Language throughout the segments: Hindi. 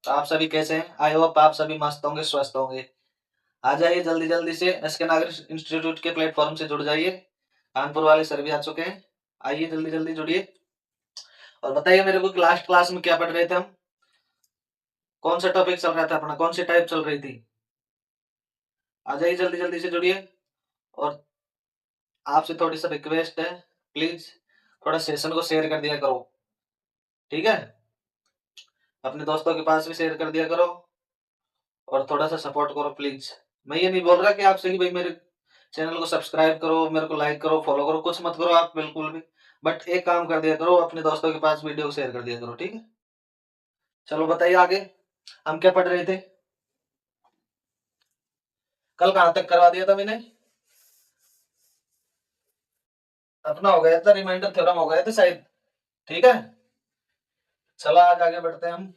तो आप सभी कैसे हैं? आई होप आप सभी मस्त होंगे, स्वस्थ होंगे। आ जाइए जल्दी जल्दी से एसके नागरिक इंस्टीट्यूट के प्लेटफॉर्म से जुड़ जाइए। कानपुर वाले सर भी आ चुके हैं। आइए जल्दी जल्दी जुड़िए और बताइए मेरे को कि लास्ट क्लास में क्या पढ़ रहे थे हम। कौन सा टॉपिक चल रहा था अपना, कौन सी टाइप चल रही थी। आ जाइए जल्दी जल्दी से जुड़िए। और आपसे थोड़ी सी रिक्वेस्ट है, प्लीज थोड़ा सेशन को शेयर कर दिया करो, ठीक है। अपने दोस्तों के पास भी शेयर कर दिया करो और थोड़ा सा सपोर्ट करो प्लीज। मैं ये नहीं बोल रहा कि आपसे कि भाई मेरे चैनल को सब्सक्राइब करो, मेरे को लाइक करो, फॉलो करो, कुछ मत करो आप बिल्कुल भी। बट एक काम कर दिया करो, अपने दोस्तों के पास वीडियो को शेयर कर दिया करो, ठीक है। चलो बताइए आगे हम क्या पढ़ रहे थे। कल कहाँ तक करवा दिया था मैंने? अपना हो गया था, रिमाइंडर थ्योरम हो गए थे शायद, ठीक है। चलो आज आगे बढ़ते हैं हम।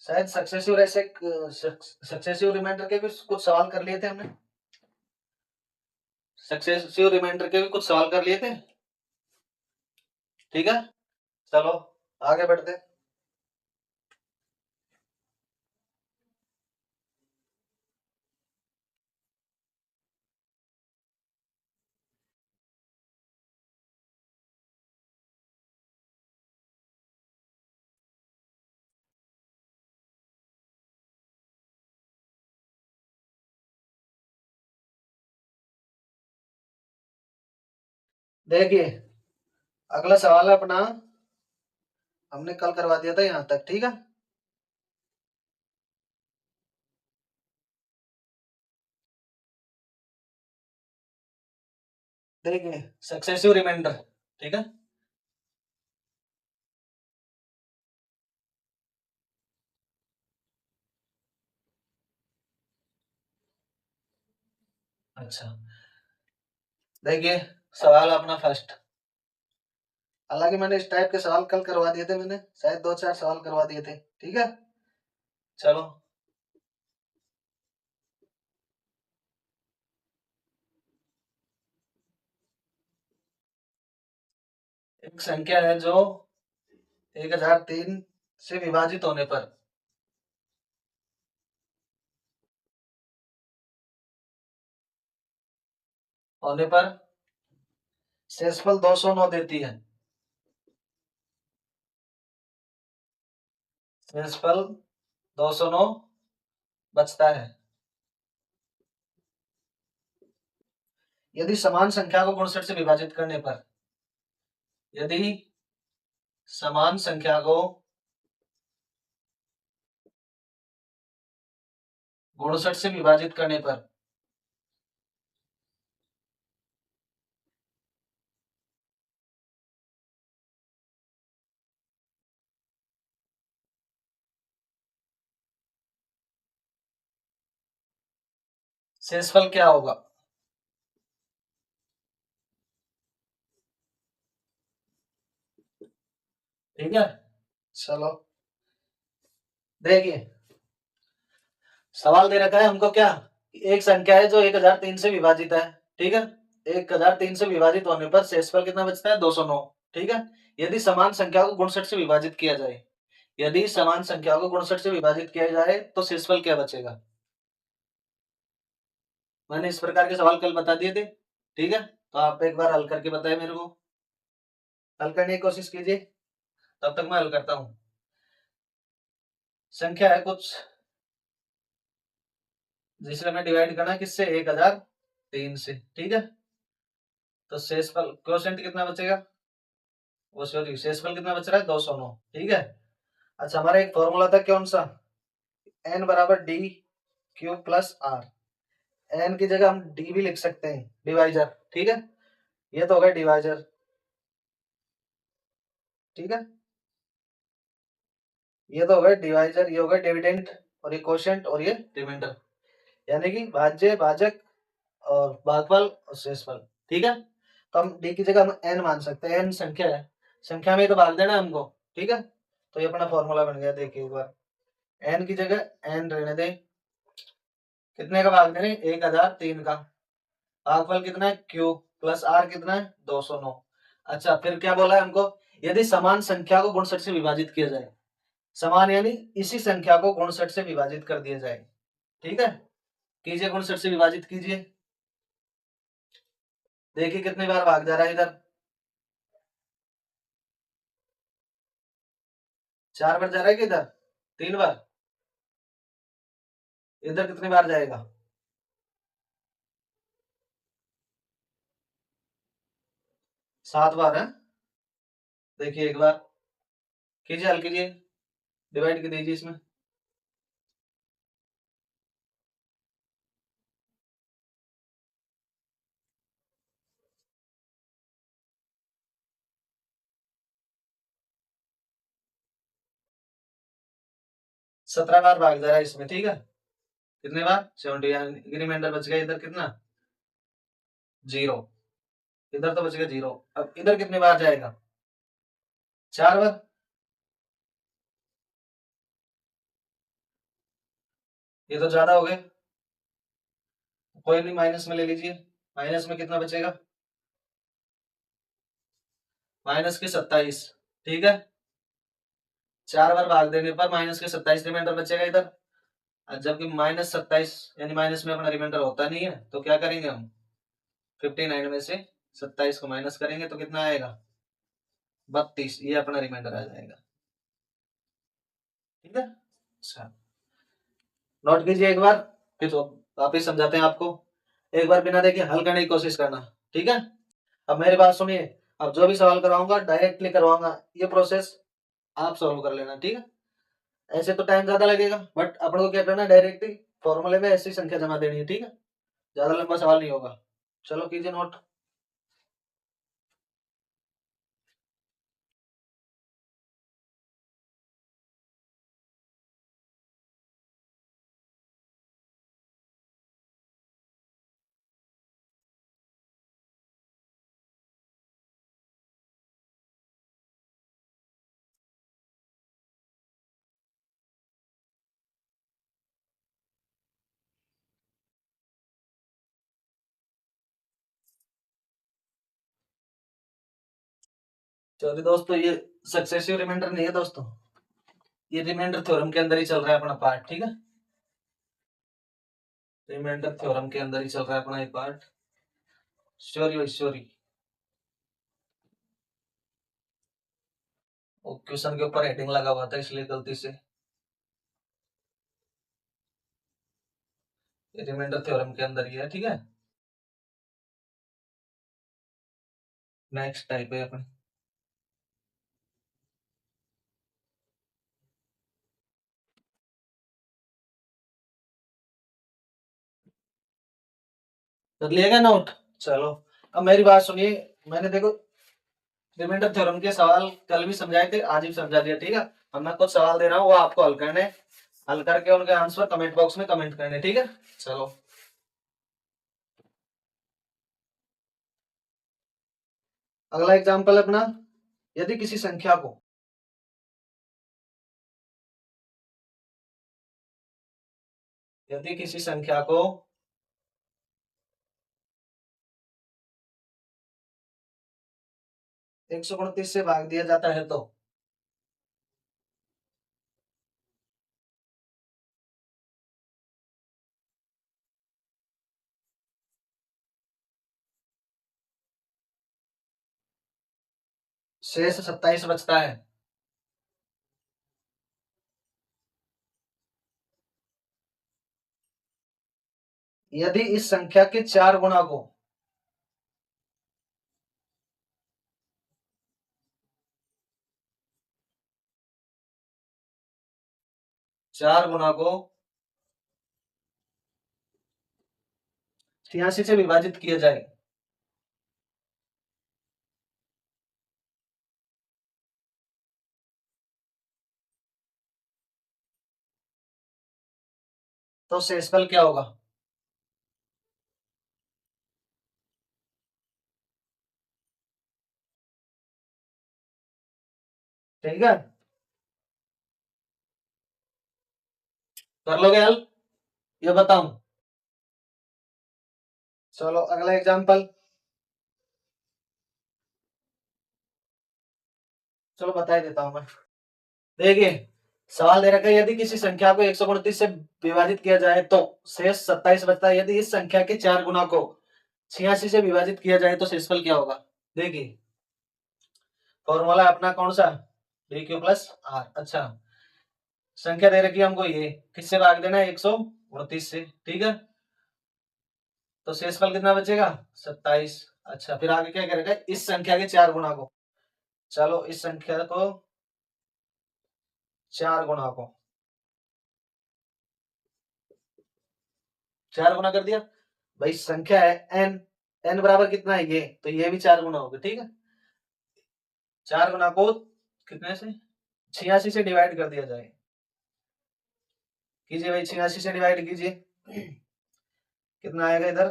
शायद सक्सेसिव ऐसे सक्सेसिव रिमाइंडर के भी कुछ सवाल कर लिए थे हमने। सक्सेसिव रिमाइंडर के भी कुछ सवाल कर लिए थे, ठीक है। चलो आगे बढ़ते हैं। देखिए अगला सवाल है अपना, हमने कल करवा दिया था यहां तक, ठीक है। देखिए सक्सेसिव रिमाइंडर, ठीक है। अच्छा देखिए सवाल अपना फर्स्ट, हालांकि मैंने इस टाइप के सवाल कल करवा दिए थे, मैंने शायद 2-4 सवाल करवा दिए थे, ठीक है। चलो एक संख्या है जो 1003 से विभाजित होने पर शेषफल 209 देती है। शेषफल 209 बचता है यदि समान संख्या को 62 से विभाजित करने पर। यदि समान संख्या को 62 से विभाजित करने पर शेषफल क्या होगा? ठीक है। चलो देखिए सवाल दे रखा है हमको क्या, एक संख्या है जो 1003 से विभाजित है, ठीक है। 1003 से विभाजित होने पर शेषफल कितना बचता है? 209, ठीक है। यदि समान संख्या को 62 से विभाजित किया जाए, यदि समान संख्या को 62 से विभाजित किया जाए तो शेषफल क्या बचेगा? मैंने इस प्रकार के सवाल कल बता दिए थे, ठीक है। तो आप एक बार हल करके बताए मेरे को, हल करने की कोशिश कीजिए, तब तक मैं हल करता हूं। संख्या है कुछ जिसे हमें डिवाइड करना है किससे? 1003 से, ठीक है। तो शेषफल क्वोशिएंट कितना बचेगा? वो सॉरी शेषफल कितना बच रहा है? 209, ठीक है। अच्छा हमारा एक फॉर्मूला था कौन सा? n बराबर d cube plus r. n की जगह हम d भी लिख सकते हैं, डिवाइजर, ठीक है। ये तो हो गया डिवाइजर, ठीक है। ये तो हो गया डिवाइजर, ये हो गया डिविडेंड, और ये क्वोशिएंट और ये रिमाइंडर, यानी कि भाज्य भाजक और भागफल और शेषफल, ठीक है। तो हम d की जगह हम n मान सकते हैं, n संख्या है, संख्या में तो भाग देना है हमको, ठीक है। तो ये अपना फॉर्मूला बन गया, देखिए एक बार n की जगह n रहने दें, कितने का भाग देने? 1003 का। भागफल कितना है? q प्लस r कितना है? 209। अच्छा फिर क्या बोला है हमको? यदि समान संख्या को 62 से विभाजित किया जाए, समान यानी इसी संख्या को 59 से विभाजित कर दिया जाए। ठीक है, कीजिए 59 से विभाजित कीजिए। देखिए कितनी बार भाग जा रहा है इधर, 4 बार जा रहा है कि इधर 3 बार, इधर कितनी बार जाएगा? 7 बार है। देखिए एक बार कीजिए, हल कीजिए, डिवाइड कर दीजिए इसमें। सत्रह बार भाग जा रहा है इसमें। ठीक है, कितने बार? 70, यानी रिमाइंडर बच गया इधर कितना? 0। इधर तो बच गया 0। अब इधर कितने बार जाएगा? 4 बार। ये तो ज्यादा हो गया, कोई नहीं, माइनस में ले लीजिए। माइनस में कितना बचेगा? माइनस के 27। ठीक है, 4 बार भाग देने पर माइनस के 27 रिमाइंडर बचेगा इधर। और जबकि -27 यानी माइनस में अपना रिमाइंडर होता नहीं है, तो क्या करेंगे हम? 59 में से 27 को माइनस करेंगे तो कितना आएगा? 32। ये अपना रिमाइंडर आ जाएगा। ठीक है, अच्छा, नोट कीजिए एक बार, फिर तो वापिस समझाते हैं आपको। एक बार बिना देखे हल करने की कोशिश करना। ठीक है, अब मेरी बात सुनिए। अब जो भी सवाल कराऊंगा डायरेक्टली करवाऊंगा, ये प्रोसेस आप सॉल्व कर लेना। ठीक है, ऐसे तो टाइम ज्यादा लगेगा, बट अपन को क्या करना है, डायरेक्टली फॉर्मूले में ऐसी संख्या जमा देनी है। ठीक है, ज्यादा लंबा सवाल नहीं होगा। चलो कीजिए नोट। चलिए दोस्तों, ये सक्सेसिव रिमाइंडर नहीं है दोस्तों, ये रिमाइंडर थ्योरम के अंदर ही चल रहा है अपना पार्ट। ठीक है, रिमाइंडर थ्योरम के अंदर ही चल रहा है अपना ये पार्ट। श्योरी भाई श्योरी। वो क्वेश्चन के ऊपर हेडिंग लगा हुआ था इसलिए गलती से। रिमाइंडर थ्योरम के अंदर ही है। ठीक है, नेक्स्ट टाइप है अपन। कर लिएगा नोट? चलो, अब मेरी बात सुनिए। मैंने देखो रिमाइंडर थ्योरम के सवाल कल भी समझाए थे, आज भी समझा दिया। ठीक है, अब मैं कुछ सवाल दे रहा हूँ, वो आपको हल करने, हल करके उनके आंसर कमेंट बॉक्स में कमेंट करने। ठीक है, चलो। अगला एग्जाम्पल अपना, यदि किसी संख्या को यदि किसी संख्या को 129 से भाग दिया जाता है तो शेष 27 बचता है। यदि इस संख्या के 4 गुणा को 4 गुणा को 86 से विभाजित किया जाए तो शेषफल क्या होगा? ठीक है, कर लोगे हल? ये बताऊं? चलो अगला एग्जाम्पल। चलो बता ही देता हूं मैं। देखिए सवाल दे रखा है यदि किसी संख्या को 129 से विभाजित किया जाए तो शेष 27 बचता है। यदि इस संख्या के 4 गुना को 86 से विभाजित किया जाए तो शेषफल क्या होगा? देखिए फॉर्मूला अपना कौन सा, डी क्यू प्लस आर। अच्छा संख्या दे रखी है हमको, ये किससे भाग देना है? 129 से, ठीक है। तो शेषफल कितना बचेगा? 27। अच्छा फिर आगे क्या करेगा? इस संख्या के 4 गुना को, चलो इस संख्या को 4 गुना को 4 गुना कर दिया। भाई संख्या है एन, एन बराबर कितना है? ये तो ये भी 4 गुना होगा, ठीक है। 4 गुना को कितने से? 86 से डिवाइड कर दिया जाए। कीजिए भाई 86 से डिवाइड कीजिए, कितना आएगा? इधर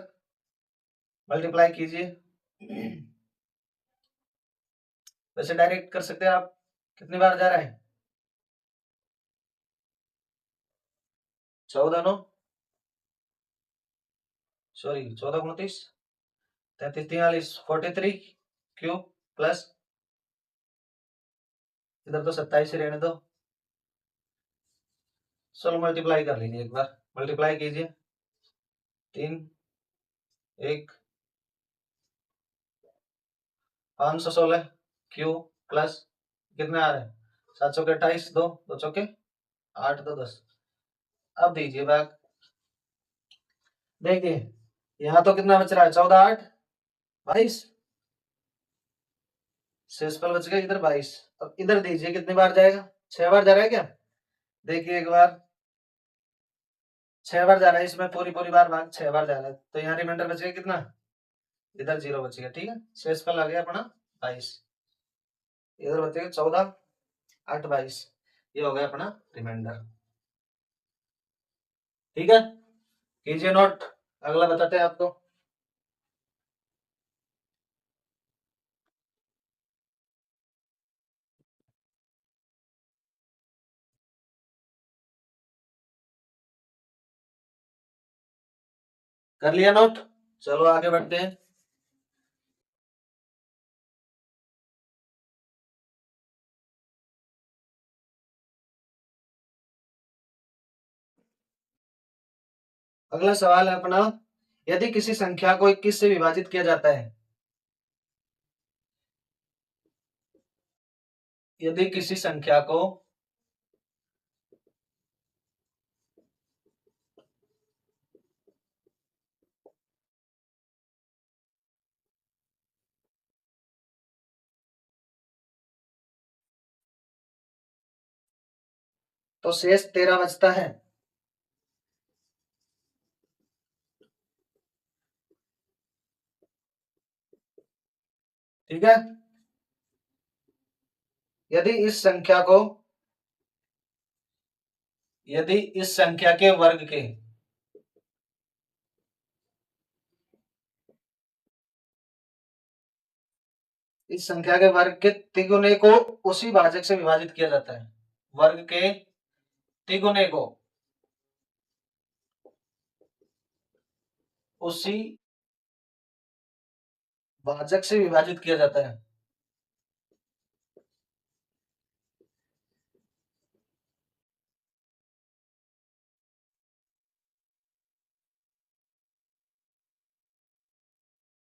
मल्टीप्लाई कीजिए। वैसे डायरेक्ट कर सकते हैं आप। कितनी बार जा रहा है? 14 नो सॉरी 14 29 33 43 43 क्यूब प्लस इधर तो 27 ही रहने दो। चलो मल्टीप्लाई कर लीजिए एक बार, मल्टीप्लाई कीजिए। 3 1 516 क्यूब प्लस कितने आ रहे हैं? 7 चौके 28, 2 2 चौके 8 2 10। अब दीजिए बैक। देखिए यहाँ तो कितना बच रहा है? 14 8 22। शेषफल बच गया इधर 22। अब इधर दीजिए कितनी बार जाएगा? 6 बार जा रहा है क्या? देखिए एक बार 6 बार जा रहा है, इसमें पूरी पूरी बार भाग 6 बार जा रहा है, तो यहाँ रिमाइंडर बचेगा कितना? इधर 0 बचेगा, ठीक है। शेषफल आ गया अपना 22। इधर बचेगा 14 8 22। ये हो गया अपना रिमाइंडर, ठीक है। कीजिए नोट, अगला बताते हैं आपको। कर लिया नोट? चलो आगे बढ़ते हैं। अगला सवाल है अपना, यदि किसी संख्या को 21 से विभाजित किया जाता है, यदि किसी संख्या को तो शेष 13 बचता है। ठीक है। यदि इस संख्या को, यदि इस संख्या के वर्ग के, इस संख्या के वर्ग के तिगुने को उसी भाजक से विभाजित किया जाता है, वर्ग के तिगुने को उसी भाजक से विभाजित किया जाता है,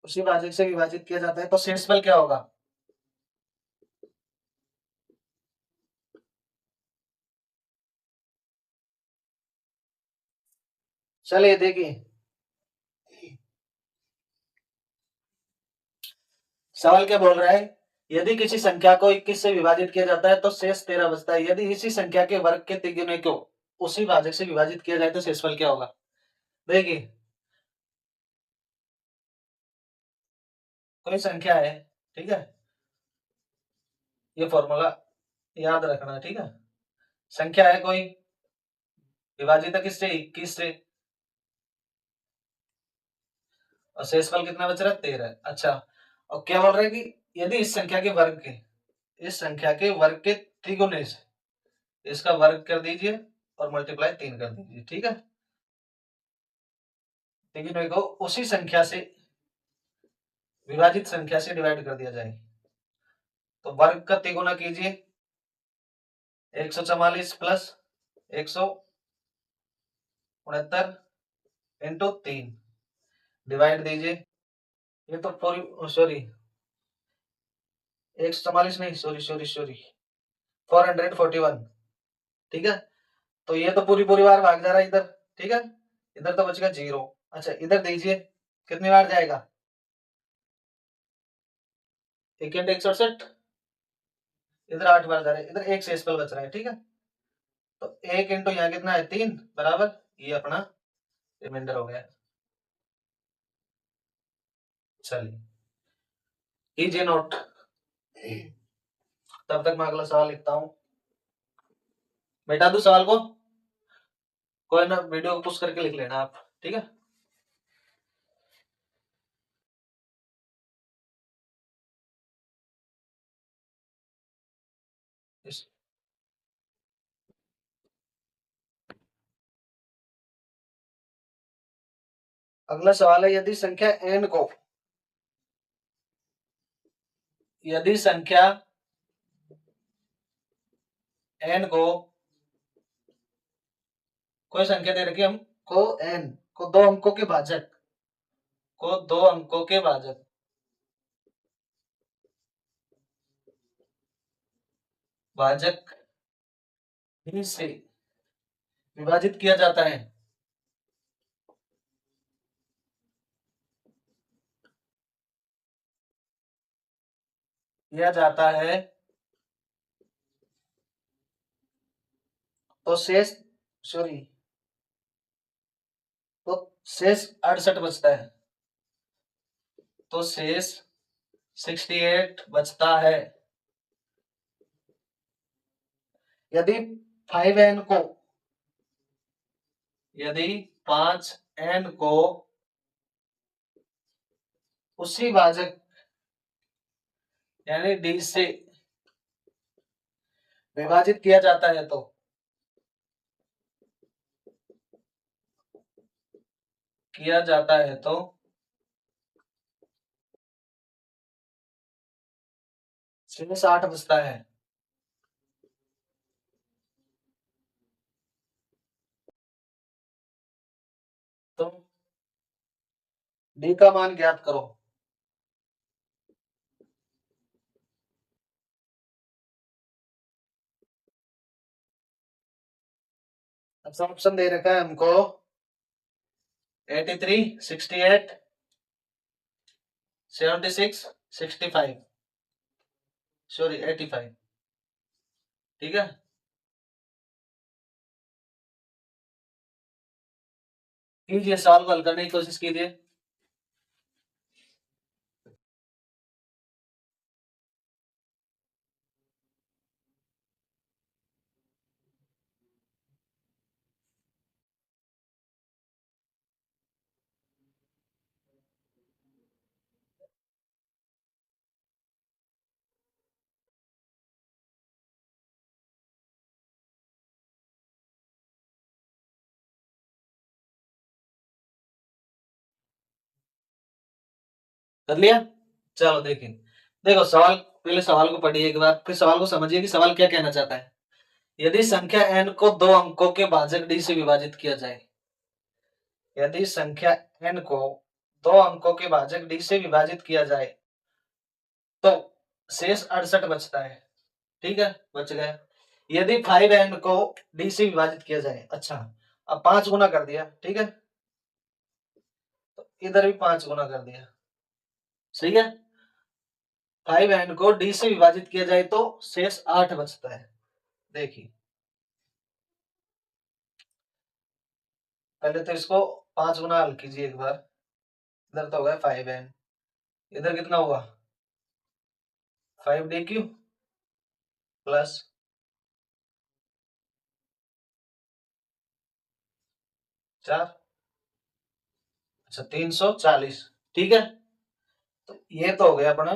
उसी भाजक से विभाजित किया जाता है, तो शेषफल क्या होगा? चलिए देखिए सवाल क्या बोल रहा है, यदि किसी संख्या को 21 से विभाजित किया जाता है तो शेष 13 बचता है। यदि इसी संख्या के वर्ग के तिगुने को उसी भाजक से विभाजित किया जाए तो शेषफल क्या होगा? देखिए कोई संख्या है, ठीक है, ये फॉर्मूला याद रखना है, ठीक है। संख्या है कोई, विभाजित है किससे? 21 से, और शेषफल कितना बच रहा है? 13। अच्छा और क्या बोल रहे हैं कि यदि इस संख्या के वर्ग के, इस संख्या के वर्ग के तिगुने से इसका वर्ग कर दीजिए और मल्टीप्लाई 3 कर दीजिए, ठीक है। तिगुने को उसी संख्या से, विभाजित संख्या से डिवाइड कर दिया जाए, तो वर्ग का तिगुना कीजिए 144 प्लस 169 इंटू 3 डिवाइड दीजिए। ये तो पूरी सॉरी 144 नहीं, सॉरी सॉरी सॉरी 441। ठीक है, तो ये तो पूरी पूरी बार भाग जा रहा है इधर। ठीक है, इधर तो बचेगा 0। अच्छा इधर दीजिए कितनी बार जाएगा, 1/167, इधर 8 बार जा रहा है, इधर एक शेषफल बच रहा है। ठीक है, तो 1 इंटू यहाँ कितना है 3 बराबर, ये अपना रिमाइंडर हो गया। चलिए कीजिए नोट, तब तक मैं अगला सवाल लिखता हूँ। बैठा दू सवाल को, कोई ना वीडियो को पुश करके लिख लेना आप। ठीक है, इस अगला सवाल है, यदि संख्या n को कोई संख्या दे रखी, हम को n को दो अंकों के भाजक भाजक ही से विभाजित किया जाता है, तो शेष सॉरी तो शेष 68 बचता है, तो शेष 68 बचता है। यदि 5n को यदि 5n को उसी भाजक यानी d से विभाजित किया जाता है, तो शेष 8 बचता है। तो d का मान ज्ञात करो। अच्छा ऑप्शन दे रखा है हमको 83, 68, 76, 65, सॉरी 85। ठीक है, कीजिए सवाल को हल करने की कोशिश कीजिए। कर लिया, चलो देखिए, देखो सवाल, पहले सवाल को पढ़िए एक बार, फिर सवाल को समझिए कि सवाल क्या कहना चाहता है। यदि संख्या n को दो अंकों के भाजक d से विभाजित किया जाए, यदि संख्या n को दो अंकों के भाजक d से विभाजित किया जाए, तो शेष 68 बचता है। ठीक है, बच गया। यदि 5n को d से विभाजित किया जाए, अच्छा अब 5 गुना कर दिया। ठीक है, तो इधर भी 5 गुना कर दिया। सही है, 5n को d से विभाजित किया जाए तो शेष 8 बचता है। देखिए पहले तो इसको 5 गुना हल कीजिए एक बार। इधर तो होगा 5n, इधर कितना हुआ 5d³ प्लस 4, अच्छा 340। ठीक है, तो ये तो हो गया अपना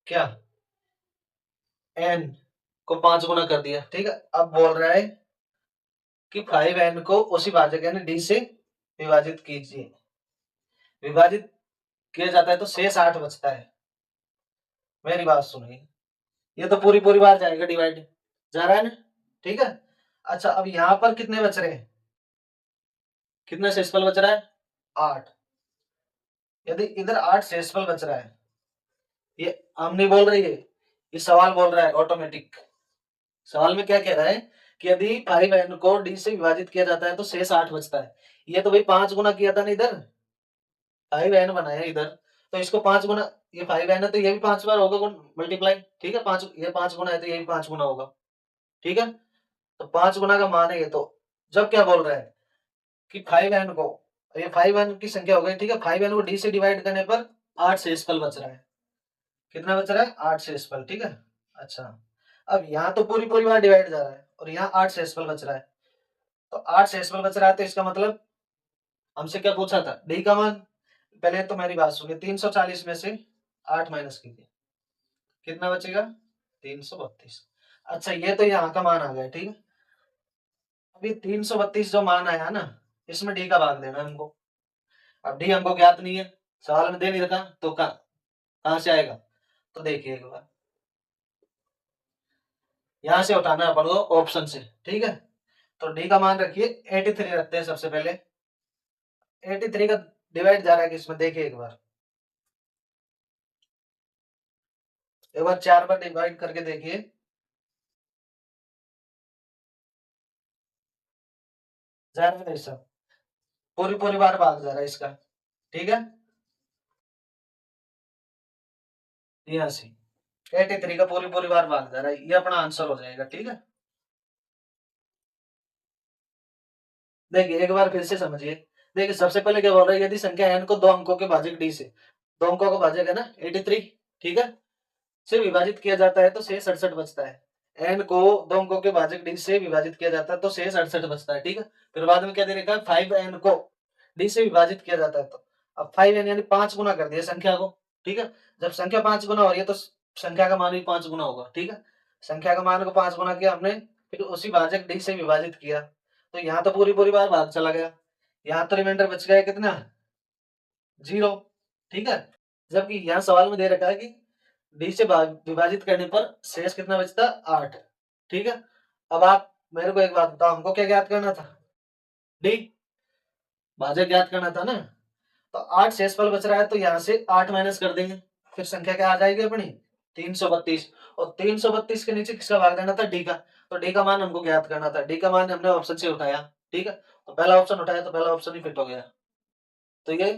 क्या, n को 5 गुना कर दिया। ठीक है, अब बोल रहा है कि 5n को उसी भाजक यानी d से विभाजित कीजिए। विभाजित किया जाता है तो शेष 8 बचता है। मेरी बात सुनिए, ये तो पूरी पूरी बार जाएगा डिवाइड, जा रहा है ना, ठीक है। अच्छा, अब यहाँ पर कितने बच रहे हैं, कितने शेषफल बच रहा है, 8। यदि इधर 8 शेषफल बच रहा है, ये हम नहीं बोल रही है, ये सवाल बोल रहा है ऑटोमेटिक। सवाल में क्या कह रहा है कि यदि 5n को d से विभाजित किया जाता है तो शेष 8 बचता है। ये तो भाई 5 गुना किया था ना इधर, 5n बनाया इधर, तो इसको 5 गुना, ये 5n है तो ये भी 5 बार होगा मल्टीप्लाई, ठीक है। 5, ये 5 गुना है तो ये भी 5 गुना होगा, ठीक है। तो 5 गुना का मान है ये। तो जब क्या बोल रहा है कि 5n को, ये 5n की संख्या हो गई, ठीक है। 5n को d से डिवाइड करने पर 8 शेषफल बच रहा है। कितना बच रहा है, 8 शेषफल, ठीक है। अच्छा, अब यहाँ तो पूरी पूरी बार डिवाइड जा रहा है और यहाँ 8 शेषफल बच रहा है। तो 8 शेषफल बच रहा है तो इसका मतलब हमसे क्या पूछा था, डी का मान। पहले तो मेरी बात सुनिए, 340 में से 8 माइनस कीजिए, कितना बचेगा, 332। अच्छा, ये तो यहाँ का मान आ गया, ठीक है। अभी 332 जो मान आया ना, इसमें डी का भाग देना है हमको। अब डी हमको ज्ञात नहीं है, सवाल में दे नहीं रखा, तो कहाँ से आएगा, तो देखिए एक बार, यहाँ से उठाना है अपन को ऑप्शन से, ठीक है। तो डी का मान रखिए 83 रखते हैं सबसे पहले। 83 का डिवाइड जा रहा है किसमें, देखिए एक बार 4 पर डिवाइड करके देखिए, जा रहा है ऐसा, पूरी पूरी बार भाग जा रहा है इसका, ठीक है। 83, 83 का पूरी पूरी बार भाग जा रहा है, ये अपना आंसर हो जाएगा, ठीक है। देखिए एक बार फिर से समझिए। देखिए सबसे पहले क्या बोल रहा है, यदि संख्या n को दो अंकों के भाजक d से, दो अंकों का भाजक है ना 83, ठीक है, से विभाजित किया जाता है तो शेष 68 बचता है। n को दो अंकों के भाजक d से विभाजित किया जाता है तो शेष 68 बचता है, ठीक है। फिर बाद में क्या दे रखा है, 5n को d से विभाजित किया जाता है तो, अब 5n यानी 5 गुना कर दिया संख्या को, ठीक है। जब संख्या 5 गुना हो रही है तो संख्या का मान भी 5 गुना होगा, ठीक है। संख्या का मान को 5 गुना किया हमने, फिर उसी भाजक d से विभाजित किया, तो यहाँ तो पूरी पूरी बार भाग चला गया, यहाँ तो रिमाइंडर बच गया कितना, 0, ठीक है। जबकि यहाँ सवाल में दे रखा है कि डी से विभाजित करने पर शेष कितना बचता, 8, ठीक है। अब आप मेरे को एक बात बताओ, हमको क्या ज्ञात करना था, डी भाजक ज्ञात करना था ना। तो 8 शेषफल बच रहा है तो यहाँ से 8 माइनस कर देंगे, फिर संख्या क्या आ जाएगी अपनी, 332। और 332 के नीचे किसका भाग देना था, डी का। तो डी का मान हमको ज्ञात करना था, डी का मान हमने ऑप्शन से उठाया, ठीक है। तो पहला ऑप्शन उठाया तो पहला ऑप्शन ही फिट हो गया। तो ये,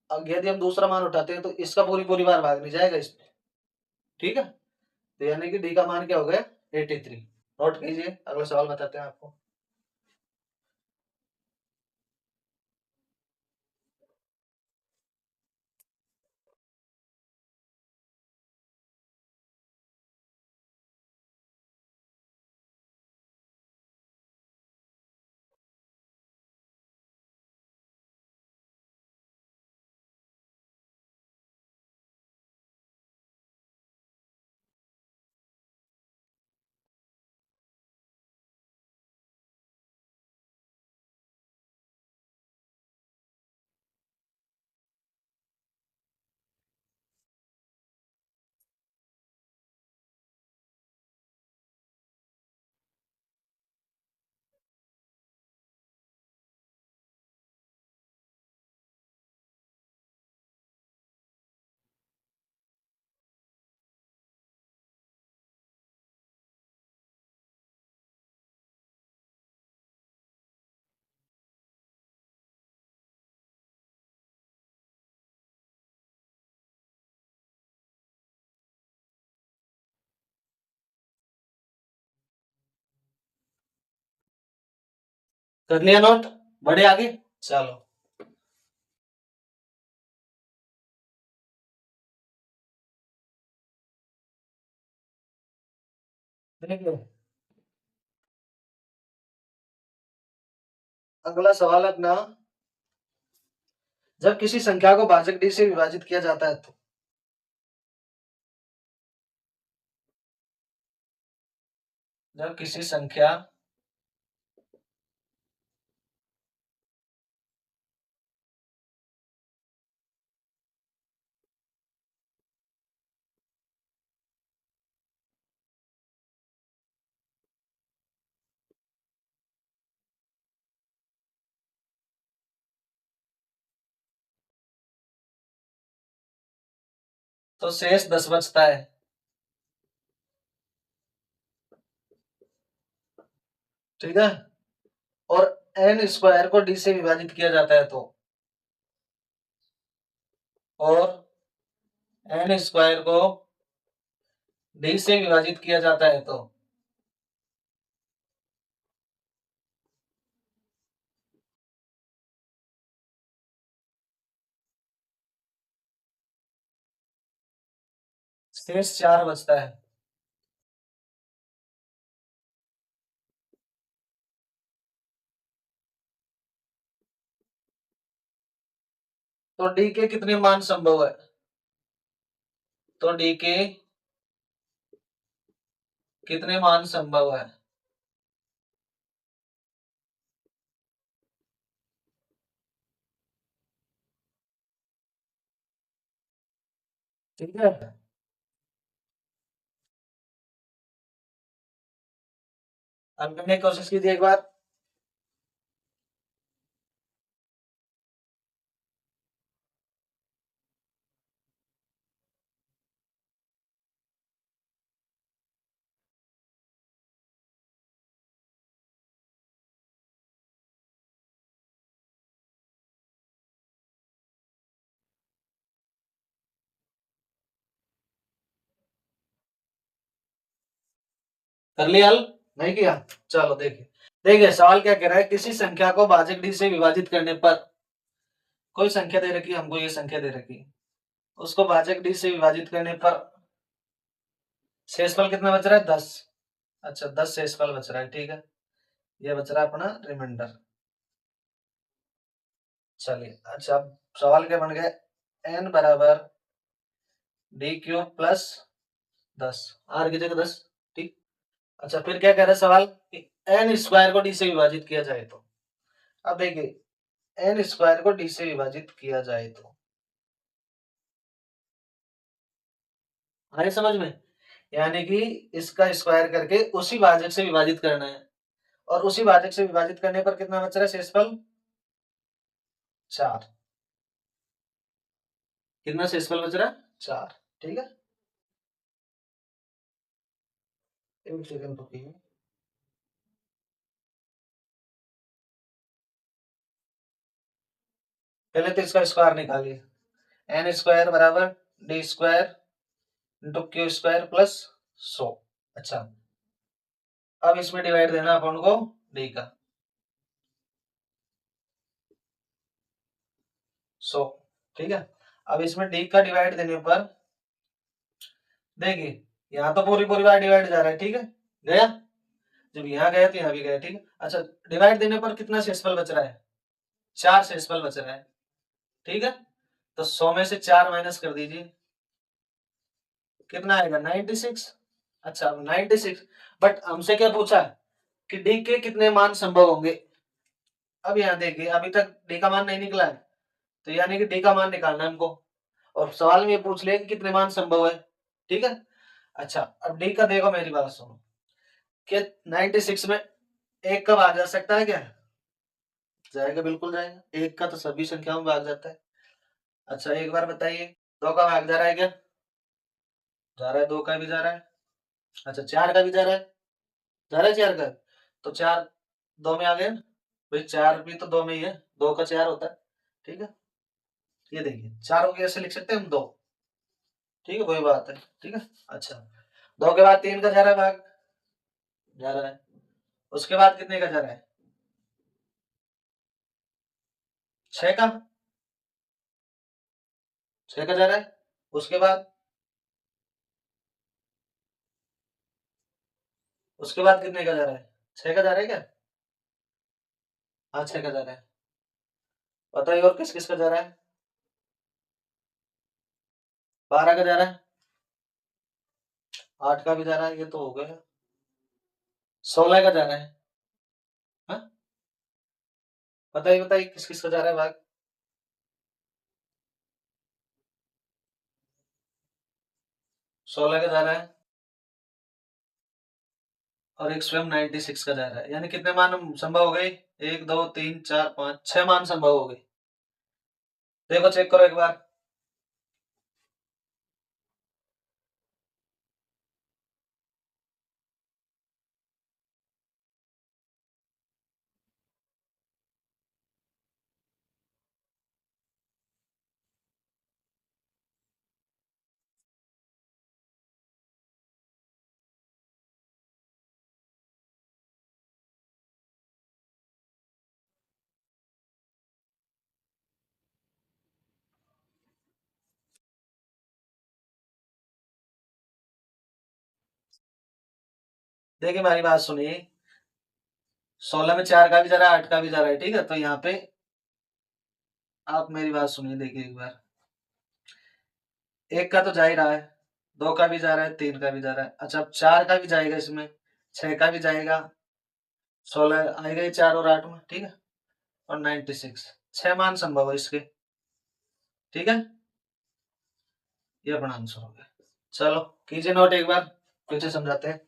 अब यदि हम दूसरा मान उठाते हैं तो इसका पूरी पूरी बार भाग नहीं जाएगा इसमें, ठीक है। तो यानी कि डी का मान क्या हो गया, 83। नोट कीजिए, अगला सवाल बताते हैं आपको। कर लिया नोट, बढ़े आगे, चलो। देखिए अगला सवाल अपना, जब किसी संख्या को भाजक डी से विभाजित किया जाता है तो, जब किसी संख्या तो शेष 10 बचता है। ठीक है, और एन स्क्वायर को डी से विभाजित किया जाता है तो, और एन स्क्वायर को डी से विभाजित किया जाता है तो शेष 4 बचता है। तो डी के कितने मान संभव है? तो डी के कितने मान संभव है? ठीक है, हल करने की कोशिश कीजिए एक बार। कर लिया हल? नहीं किया? चलो देखिए, देखिए सवाल क्या कह रहा है, किसी संख्या को भाजक डी से विभाजित करने पर, कोई संख्या दे रखी है हमको, ये संख्या दे रखी है, उसको भाजक डी से विभाजित करने पर शेषफल कितना बच रहा है? 10। अच्छा 10 शेषफल बच रहा है, ठीक है, ये बच रहा है अपना रिमाइंडर। चलिए अच्छा, अब सवाल क्या बन गया, n बराबर डी क्यूब प्लस 10, आर की जगह 10। ठीक, अच्छा फिर क्या कह रहा है सवाल, एन स्क्वायर को डी से विभाजित किया जाए तो। अब देखिए, एन स्क्वायर को डी से विभाजित किया जाए तो, आए समझ में? यानी कि इसका स्क्वायर करके उसी भाजक से विभाजित करना है, और उसी भाजक से विभाजित करने पर कितना बच रहा है शेषफल? 4। कितना शेषफल बच रहा है? 4। ठीक है, एक सेकंड रुकिए। पहले तो इसका स्क्वायर निकालिए, एन स्क्वायर बराबर D square into Q square plus 100। अच्छा, अब इसमें डिवाइड देना अपन को डी का 100। ठीक है, अब इसमें डी का डिवाइड देने पर देखिए, यहाँ तो पूरी पूरी बार डिवाइड जा रहा है, ठीक है, गया, जब यहाँ गया तो यहाँ भी गया, ठीक है। अच्छा, डिवाइड देने पर कितना शेषफल बच रहा है? 4 शेषफल बच रहा है, ठीक है, तो 100 में से 4 माइनस कर दीजिए, कितना आएगा? 96। अच्छा 96, बट हमसे क्या पूछा है कि डी के कितने मान संभव होंगे। अब यहाँ देखिए, अभी तक डी का मान नहीं निकला है, तो यानी कि डी का मान निकालना है हमको, और सवाल में ये पूछ लिया कि कितने मान संभव है। ठीक है, अच्छा अब डी का देखो, मेरी बात सुनो, कि 96 में एक का भाग जा सकता है क्या? जाएगा, बिल्कुल जाएगा, एक का तो सभी संख्याओं में भाग जाता है। अच्छा एक बार बताइए, दो का भाग जा रहा है क्या? जा रहा है, दो का भी जा रहा है। अच्छा चार का भी जा रहा है, जा रहा है चार का, तो चार दो में आ गए ना, भाई चार भी तो दो में ही है, दो का चार होता है। ठीक है, ये देखिए, चारों को ऐसे लिख सकते हैं हम, दो, ठीक है, वही बात है। ठीक है, अच्छा दो के बाद तीन का जा रहा है भाग, जा रहा है, उसके बाद कितने का जा रहा है? 6 का, 6 का जा रहा है, उसके बाद, उसके बाद कितने का जा रहा है? 6 का जा रहा है क्या? हाँ 6 का जा रहा है, बताइए और किस किस का जा रहा है? 12 का जा रहा है, 8 का भी जा रहा है, ये तो हो गया, 16 का जा रहा है। हाँ बताइए बताइए, किस किस का जा रहा है भाग? 16 का जा रहा है, और एक स्वयं 96 का जा रहा है, यानी कितने मान संभव हो गए? 1 2 3 4 5 6 मान संभव हो गए। देखो चेक करो एक बार, देखिए हमारी बात सुनिए, 16 में 4 का भी जा रहा है, 8 का भी जा रहा है, ठीक है। तो यहाँ पे आप मेरी बात सुनिए, देखिए एक बार, 1 का तो जा ही रहा है, 2 का भी जा रहा है, 3 का भी जा रहा है। अच्छा, अब 4 का भी जाएगा इसमें, 6 का भी जाएगा, 16 आएगा ही 4 और 8 में, ठीक है। और 96, 6 मान संभव है इसके, ठीक है। ये अपना आंसर हो गया। चलो कीजिए नोट एक बार, फिर से समझाते हैं।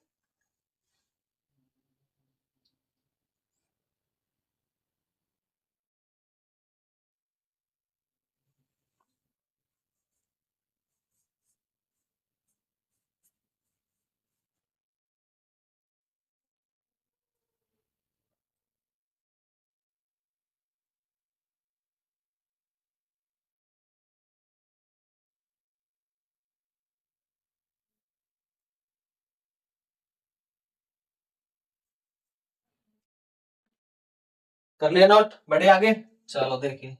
कर लिया नोट, बढ़े आगे। चलो देखिए,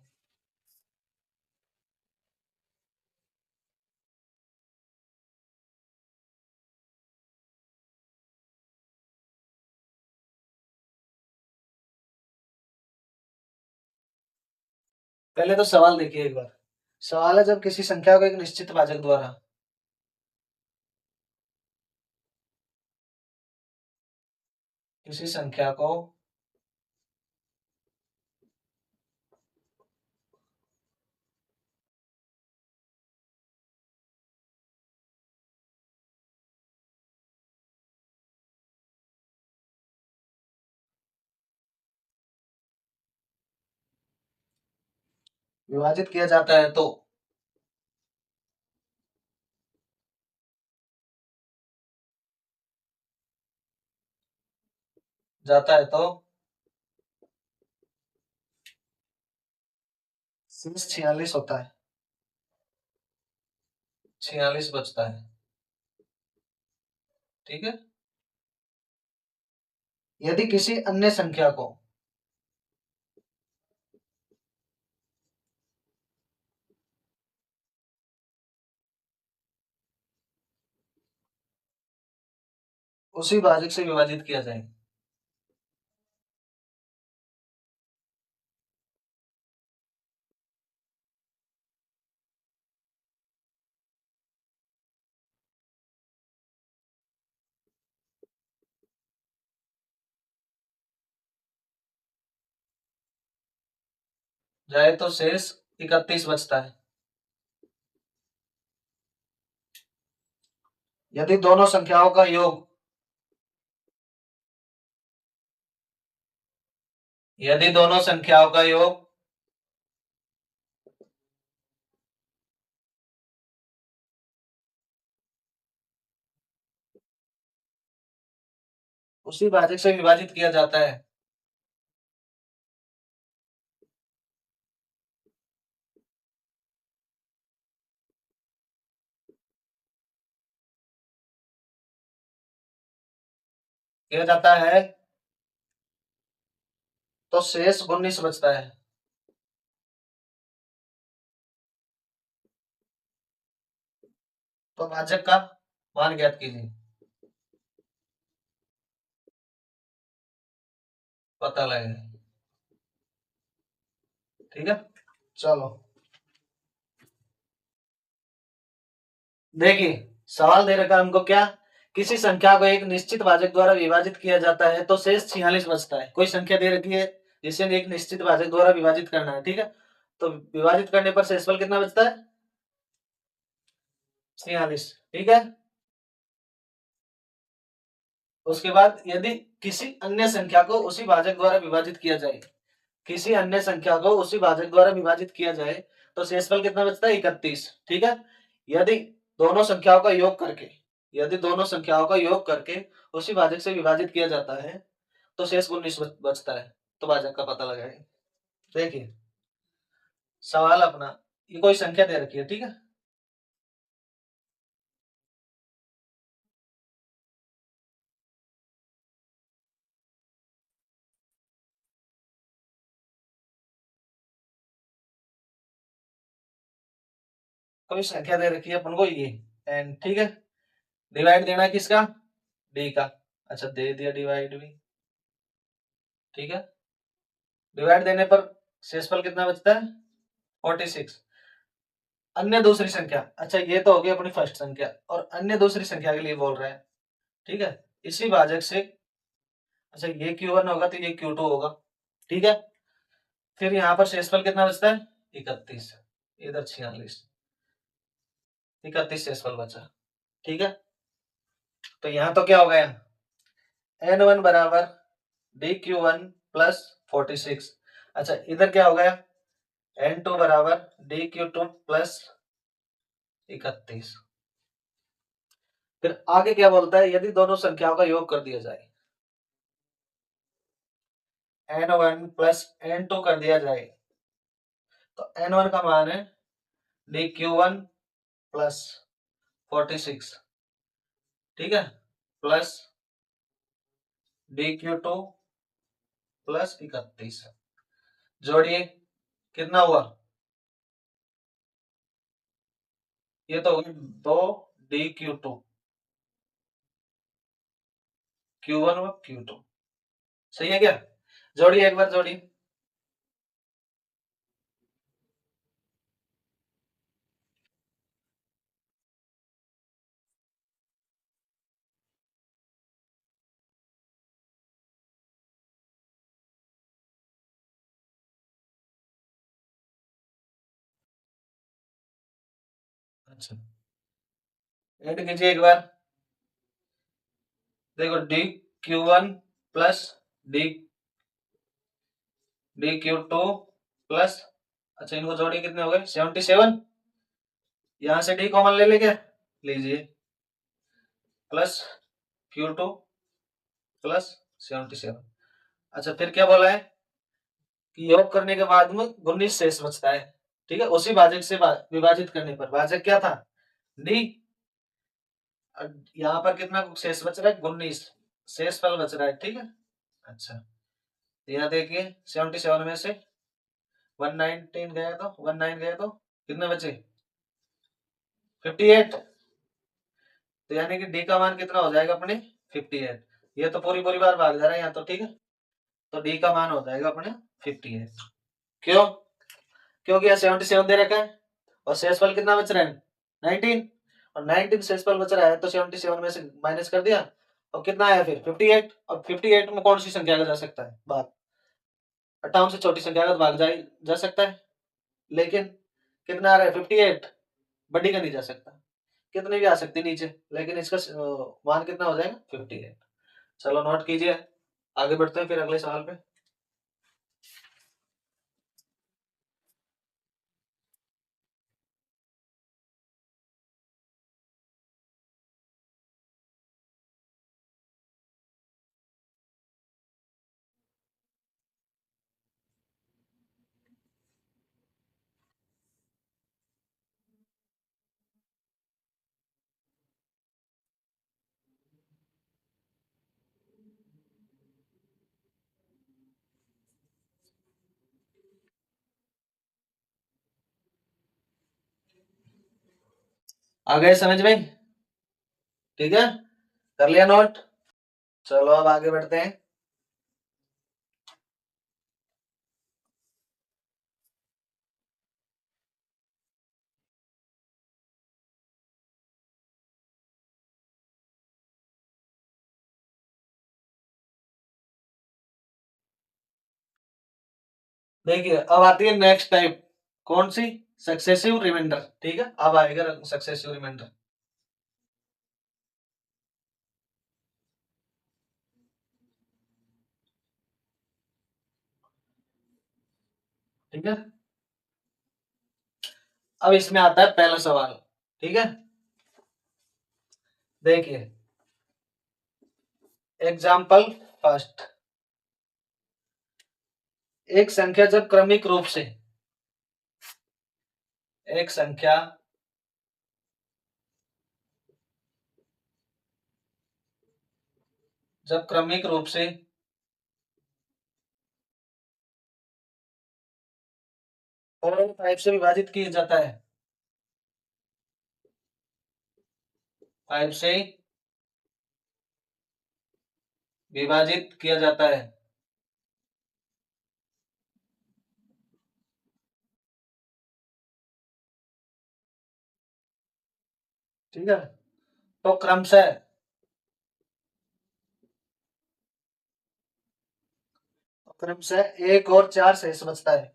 पहले तो सवाल देखिए एक बार। सवाल है, जब किसी संख्या को एक निश्चित भाजक द्वारा, किसी संख्या को विभाजित किया जाता है तो जाता है तो शेष 46 होता है, 46 बचता है, ठीक है। यदि किसी अन्य संख्या को उसी भाजक से विभाजित किया जाए, जाए तो शेष 31 बचता है। यदि दोनों संख्याओं का योग, यदि दोनों संख्याओं का योग उसी भाजक से विभाजित किया जाता है, किया जाता है, तो शेष 19 बचता है। तो भाजक का मान ज्ञात कीजिए, पता लगेगा, ठीक है। चलो देखिए, सवाल दे रखा है हमको क्या, किसी संख्या को एक निश्चित भाजक द्वारा विभाजित किया जाता है तो शेष 46 बचता है। कोई संख्या दे रखी है जिसे एक निश्चित भाजक द्वारा विभाजित करना है, ठीक है। तो विभाजित करने पर शेषफल कितना बचता है, 46, ठीक है। उसके बाद यदि किसी अन्य संख्या को उसी भाजक द्वारा विभाजित किया जाए, किसी अन्य संख्या को उसी भाजक द्वारा विभाजित किया जाए तो शेषफल कितना बचता है, 31, ठीक है। यदि दोनों संख्याओं का योग करके, यदि दोनों संख्याओं का योग करके उसी भाजक से विभाजित किया जाता है तो शेष 19 बचता है। तो भाजक का पता लगाएंगे। देखिए सवाल अपना, ये कोई संख्या दे रखी है, ठीक है। कोई संख्या दे रखी है अपन को ये n, ठीक है। डिवाइड देना है किसका, d का। अच्छा दे दिया डिवाइड भी, ठीक है। डिवाइड देने पर शेषफल कितना बचता है 46। अन्य दूसरी संख्या, अच्छा ये तो होगी अपनी फर्स्ट संख्या, और अन्य दूसरी संख्या के लिए बोल रहे हैं, ठीक है। इसी भाजक से, अच्छा ये Q1 होगा तो ये Q2 होगा, ठीक है। फिर यहाँ पर शेषफल कितना बचता है 31, इधर 46, 31 शेषफल बचा, ठीक है। तो यहाँ तो क्या हो गया N1 बराबर DQ1 प्लस 46। अच्छा इधर क्या हो गया N2 बराबर DQ2 प्लस 31। फिर आगे क्या बोलता है, यदि दोनों संख्याओं का योग कर दिया जाए, N1 प्लस N2 कर दिया जाए, तो N1 का मान है DQ1 प्लस 46, ठीक है, प्लस DQ2 प्लस 31, जोड़िए कितना हुआ, ये तो होगी 2 DQ2, Q1 और Q2, सही है क्या। जोड़िए एक बार जोड़िए, अच्छा ऐड कीजिए एक बार, देखो DQ1 plus D DQ2 plus, अच्छा इनको जोड़िए कितने हो गए 77, यहां से D कॉमन ले लेंगे, लीजिए, प्लस Q2 प्लस 77। अच्छा फिर क्या बोला है कि योग करने के बाद में 19 शेष बचता है, ठीक है। उसी भाजक से विभाजित करने पर, भाजक क्या था D, यहाँ पर कितना शेष बच रहा है 19, शेष फल बच रहा है, ठीक है। अच्छा यहाँ देखिए 77 में से 119 गया तो 19 गया तो कितने बचे 58, तो यानी कि डी का मान कितना हो जाएगा अपने 58। ये तो पूरी पूरी बार भाग जा रहा है यहाँ तो, ठीक है। तो डी का मान हो जाएगा अपने 58। क्यों, क्योंकि यहाँ 77 दे रखा है और शेषफल कितना बच रहा है 19, और 19 शेषफल बच रहा है तो 77 में से माइनस कर दिया और कितना आया फिर 58। अब 58 में कौन सी संख्या का जा सकता है बात, 58 से छोटी संख्या का तो भाग जा सकता है, लेकिन कितना आ रहा है 58, बड़ी का नहीं जा सकता, कितनी भी आ सकती नीचे, लेकिन इसका मान कितना हो जाएगा 58। चलो नोट कीजिए, आगे बढ़ते हैं फिर अगले सवाल पे। आ गए समझ में, ठीक है, कर लिया नोट। चलो अब आगे बढ़ते हैं। देखिए अब आती है नेक्स्ट टाइप, कौन सी, सक्सेसिव रिमाइंडर, ठीक है। अब आएगा सक्सेसिव रिमाइंडर, ठीक है। अब इसमें आता है पहला सवाल, ठीक है। देखिए एग्जाम्पल फर्स्ट, एक संख्या जब क्रमिक रूप से, एक संख्या जब क्रमिक रूप से 4 और 5 से विभाजित किया जाता है, 5 से विभाजित किया जाता है। ठीक है, तो क्रमशः 1 और 4 शेष बचता है।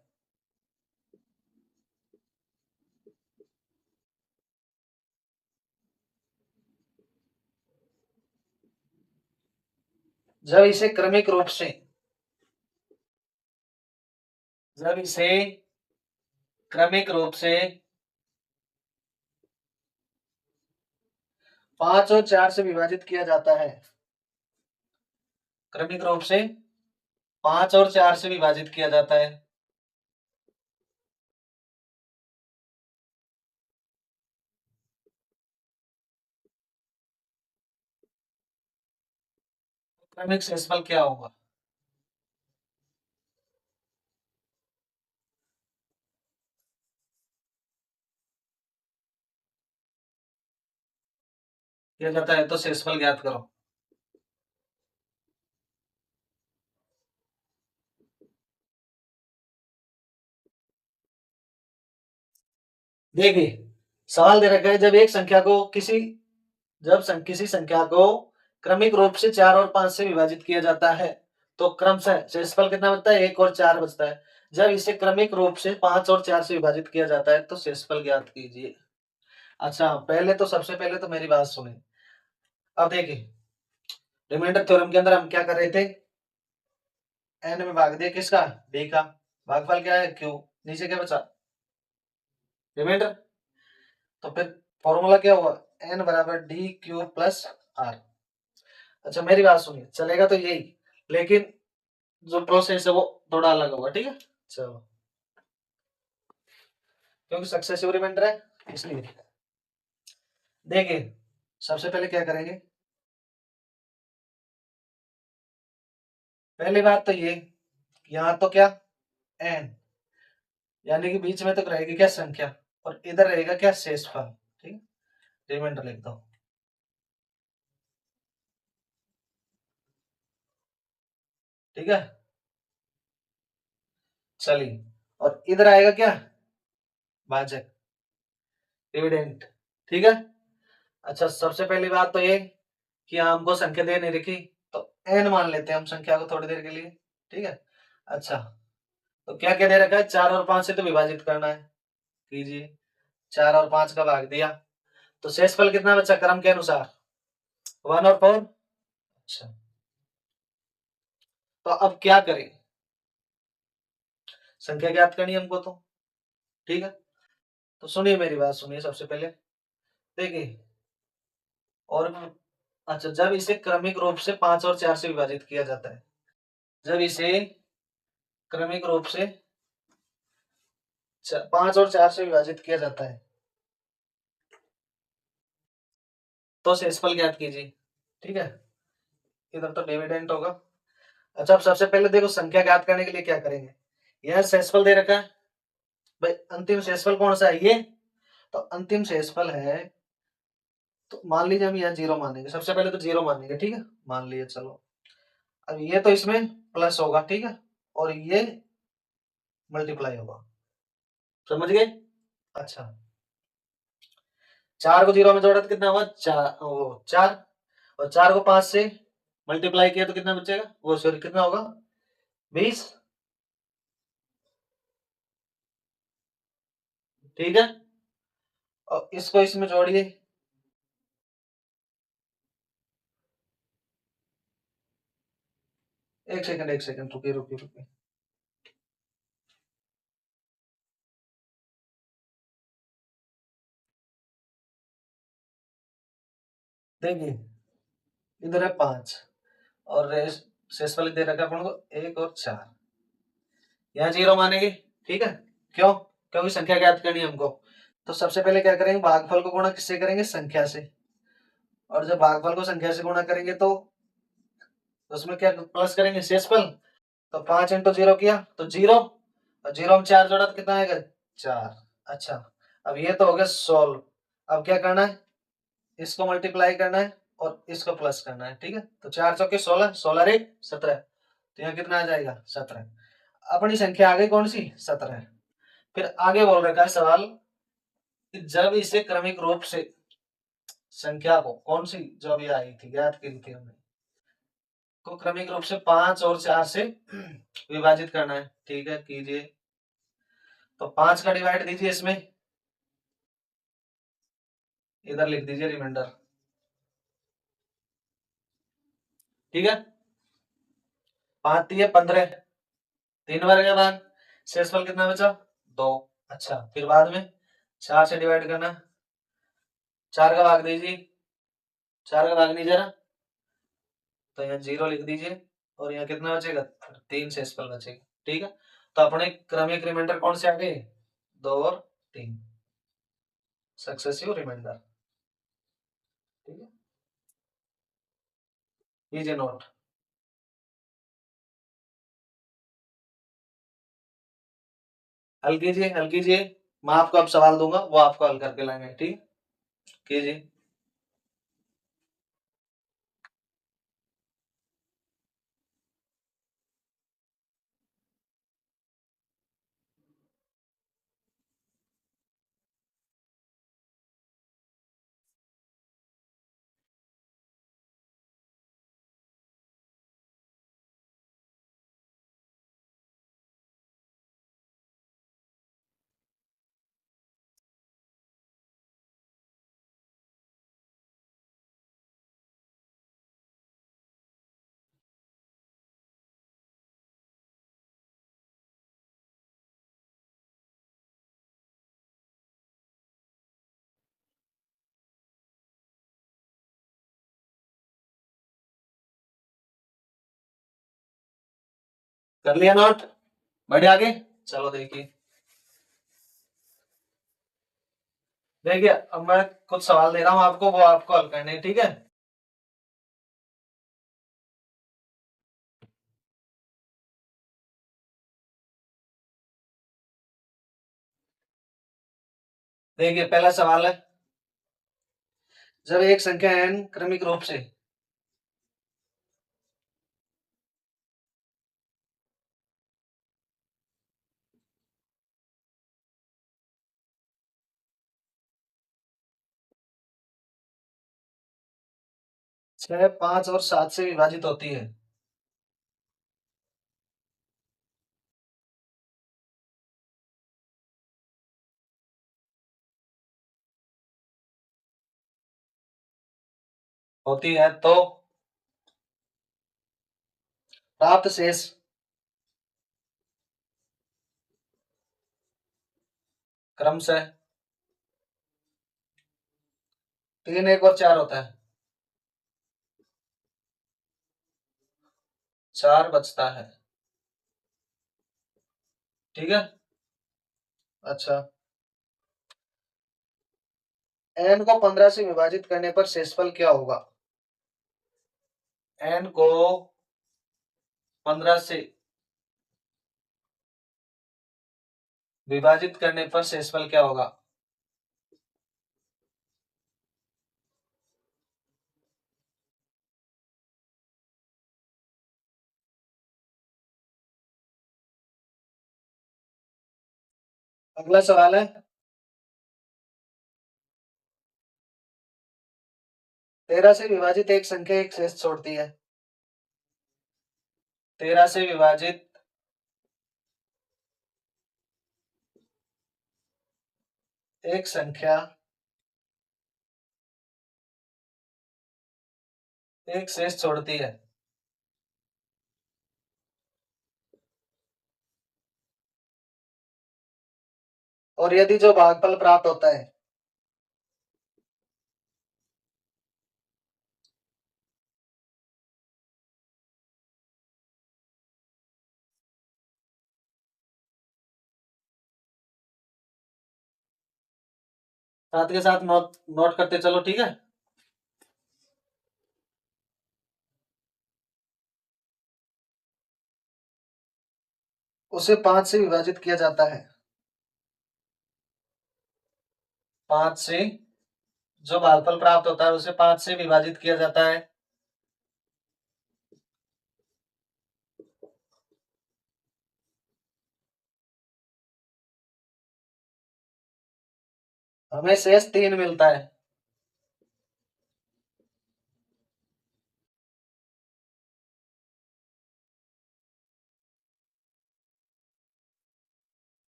जब इसे क्रमिक रूप से जब इसे क्रमिक रूप से 5 और 4 से विभाजित किया जाता है, क्रमिक रूप से 5 और 4 से विभाजित किया जाता है, क्रमिक शेषफल क्या होगा? किया जाता है, तो शेषफल ज्ञात करो। देखिए, सवाल दे रखा है किसी संख्या को क्रमिक रूप से 4 और 5 से विभाजित किया जाता है, तो क्रमशः शेषफल कितना बचता है? 1 और 4 बचता है। जब इसे क्रमिक रूप से 5 और 4 से विभाजित किया जाता है, तो शेषफल ज्ञात कीजिए। अच्छा, सबसे पहले तो मेरी बात सुने। अब देखिए, रिमाइंडर थ्योरम के अंदर हम क्या कर रहे थे? एन में भाग दिया किसका? डी का। भागफल क्या है? क्यू। नीचे क्या बचा? रिमाइंडर। तो फिर फॉर्मूला क्या हुआ? एन बराबर डी क्यू प्लस आर। अच्छा, मेरी बात सुनिए, चलेगा तो यही, लेकिन जो प्रोसेस है वो थोड़ा अलग होगा। ठीक है, चलो, क्योंकि सक्सेसिव रिमाइंडर है इसलिए। देखिए, सबसे पहले क्या करेंगे? पहली बात तो ये, यहाँ तो क्या एन, यानी कि बीच में तो रहेगी क्या? संख्या। और इधर रहेगा क्या? शेषफल। ठीक है, रिमाइंडर लिख दो। ठीक है, चलिए, और इधर आएगा क्या? भाजक, डिविडेंड। ठीक है। अच्छा, सबसे पहली बात तो ये कि हमको संख्या दे नहीं रखी, तो एन मान लेते हैं हम संख्या को थोड़ी देर के लिए। ठीक है। अच्छा, तो क्या क्या दे रखा है? 4 और 5 से तो विभाजित करना है, कीजिए। 4 और 5 का भाग दिया, तो शेषफल कितना बचा क्रम के अनुसार? 1 और 4। अच्छा, तो अब क्या करें? संख्या ज्ञात करनी है हमको तो। ठीक है, तो सुनिए, मेरी बात सुनिए सबसे पहले। देखिए, और अच्छा, जब इसे क्रमिक रूप से 5 और 4 से विभाजित किया जाता है, जब इसे क्रमिक रूप से 5 और 4 से विभाजित किया जाता है, तो शेषफल ज्ञात कीजिए। ठीक है, इधर तो डिविडेंड होगा। अच्छा, अब सबसे पहले देखो, संख्या ज्ञात करने के लिए क्या करेंगे? यह शेषफल दे रखा है भाई, अंतिम शेषफल कौन सा है? ये तो अंतिम शेषफल है, तो मान लीजिए हम यहाँ 0 मानेंगे। सबसे पहले तो 0 मानेंगे। ठीक है, मान लिए, चलो। अब ये तो इसमें प्लस होगा। ठीक है, और ये मल्टीप्लाई होगा। समझ गए? अच्छा, 4 को 0 में जोड़ा तो कितना हुआ? 4। और 4 को 5 से मल्टीप्लाई किया तो कितना बचेगा? वो सॉरी, कितना होगा? 20। ठीक है, और इसको इसमें जोड़िए। एक सेकंड रुकिए रुकिए रुकिए। देखिए, इधर है 5 और शेषफल दे रखा है अपन को 1 और 4। यहाँ 0 मानेंगे। ठीक है, क्यों? क्योंकि संख्या ज्ञात करनी है हमको। तो सबसे पहले क्या करेंगे? भागफल को गुणा किससे करेंगे? संख्या से। और जब भागफल को संख्या से गुणा करेंगे तो उसमें क्या प्लस करेंगे? शेषफल। तो 5 इंटू 0 किया तो 0, और 0 में 4 जोड़ा तो कितना आएगा? 4। अच्छा, अब ये तो हो गया सोल्व। अब क्या करना है? इसको मल्टीप्लाई करना है, और इसको प्लस करना है, ठीक है। तो 4 चौके 16, 16 एक 17, तो यहाँ कितना आ जाएगा 17। अपनी संख्या आ गई कौन सी 17। फिर आगे बोल रखा है सवाल कि जब इसे क्रमिक रूप से संख्या को कौन सी जो अभी आई थी याद की थी हमने, को क्रमिक रूप से 5 और 4 से विभाजित करना है, ठीक है कीजिए। तो 5 का डिवाइड दीजिए इसमें, इधर लिख दीजिए रिमाइंडर, ठीक है। 5 दिए 15, 3 बार के बाद शेषफल कितना बचा 2। अच्छा फिर बाद में 4 से डिवाइड करना, 4 का भाग दीजिए, 4 का भाग नहीं जरा, तो यहाँ 0 लिख दीजिए और यहाँ कितना बचेगा 3 शेषफल बचेगा, ठीक है। तो अपने क्रमिक रिमाइंडर कौन से आ गए 2 और 3, सक्सेसिव रिमाइंडर, ठीक है। कीजिए नोट। हल कीजिए हल कीजिए, मैं आपको अब सवाल दूंगा वो आपको हल करके लाएंगे, ठीक। कीजिए। कर लिया नोट, बढ़े आगे। चलो देखिए, देखिए अब मैं कुछ सवाल दे रहा हूँ आपको, वो आपको हल करने हैं, ठीक है। देखिए पहला सवाल है, जब एक संख्या n क्रमिक रूप से 6, 5 और 7 से विभाजित होती है, तो प्राप्त शेष क्रमशः 3, 1 और 4 होता है, 4 बचता है, ठीक है। अच्छा n को 15 से विभाजित करने पर शेषफल क्या होगा। n को 15 से विभाजित करने पर शेषफल क्या होगा। अगला सवाल है, 13 से विभाजित एक संख्या एक शेष छोड़ती है। 13 से विभाजित एक संख्या एक शेष छोड़ती है, और यदि जो भागफल प्राप्त होता है साथ के साथ नोट नोट करते चलो, ठीक है। उसे 5 से विभाजित किया जाता है, 5 से जो भागफल प्राप्त होता है उसे 5 से विभाजित किया जाता है। हमें शेष 3 मिलता है।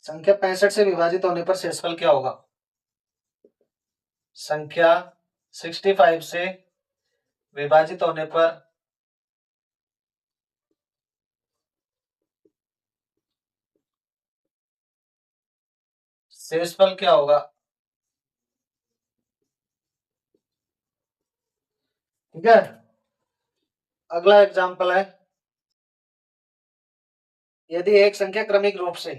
संख्या 65 से विभाजित होने पर शेषफल क्या होगा? संख्या 65 से विभाजित होने पर शेषफल क्या होगा? ठीक है। अगला एग्जाम्पल है, यदि एक संख्या क्रमिक रूप से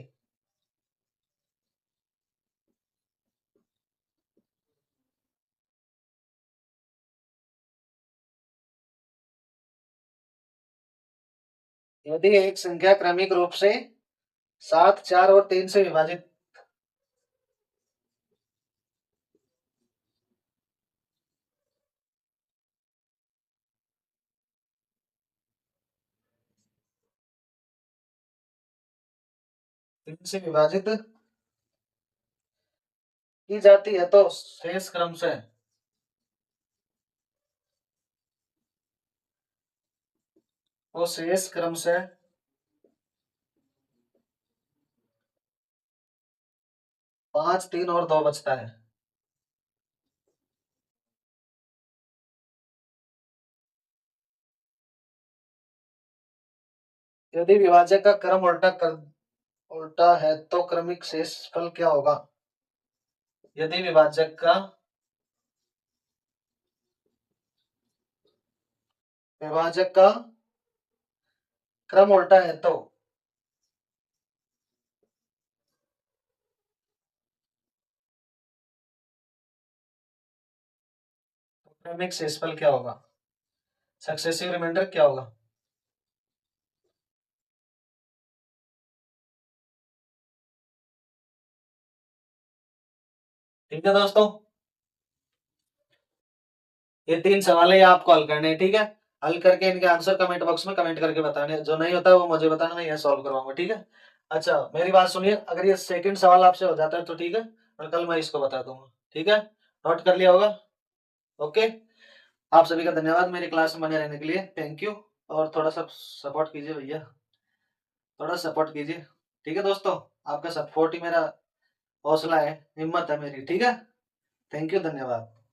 यदि एक संख्या क्रमिक रूप से 7, 4 और 3 से विभाजित की जाती है तो शेष क्रम से वो शेष क्रम से 5, 3 और 2 बचता है। यदि विभाजक का क्रम उल्टा है तो क्रमिक शेषफल क्या होगा? यदि विभाजक का क्रम उल्टा है तो क्रमिक शेषफल क्या होगा? सक्सेसिव रिमाइंडर क्या होगा? ठीक है दोस्तों, ये 3 सवाल है, आपको हल करने हैं। ठीक है, हल करके इनके आंसर कमेंट बॉक्स में कमेंट करके बताने, जो नहीं होता है वो मुझे बताना, मैं ये सॉल्व करवाऊंगा। ठीक है। अच्छा मेरी बात सुनिए, अगर ये सेकंड सवाल आपसे हो जाता है तो ठीक है, और कल मैं इसको बता दूंगा। ठीक है, नोट कर लिया होगा? ओके। आप सभी का धन्यवाद मेरी क्लास में बने रहने के लिए, थैंक यू। और थोड़ा सा सपोर्ट कीजिए भैया, थोड़ा सपोर्ट कीजिए। ठीक है दोस्तों, आपका सपोर्ट ही मेरा हौसला है, हिम्मत है मेरी। ठीक है, थैंक यू, धन्यवाद।